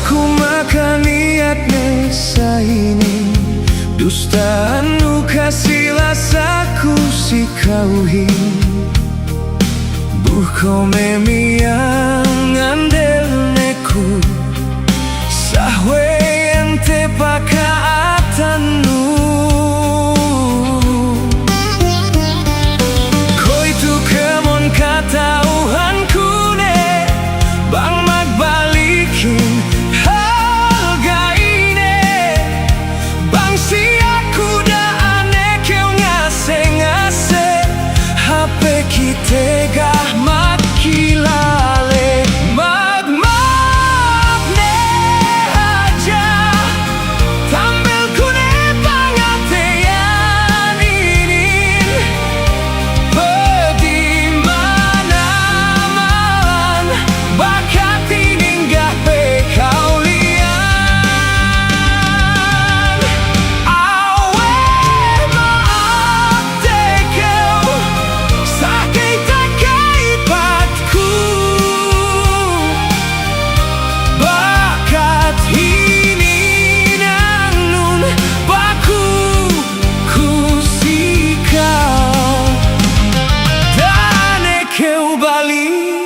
Aku maka niatnya saini dustaan nu kasih lasaku si kauhi Burko memiang andel neku Sahwe ente pakaatanu Koi tu kemon katauhanku ne Bang magbalikin harga ini Bang si aku da ane keu ngase-ngase HP kita gah makilale Mag-mag ne aja Tampil ku ne pangatean ini Pedi mana-man Bakat ini gah pekaulian Awe maaf tekeu Sakit takaibatku Bakat ini nanun baku kusikau Dane keu balik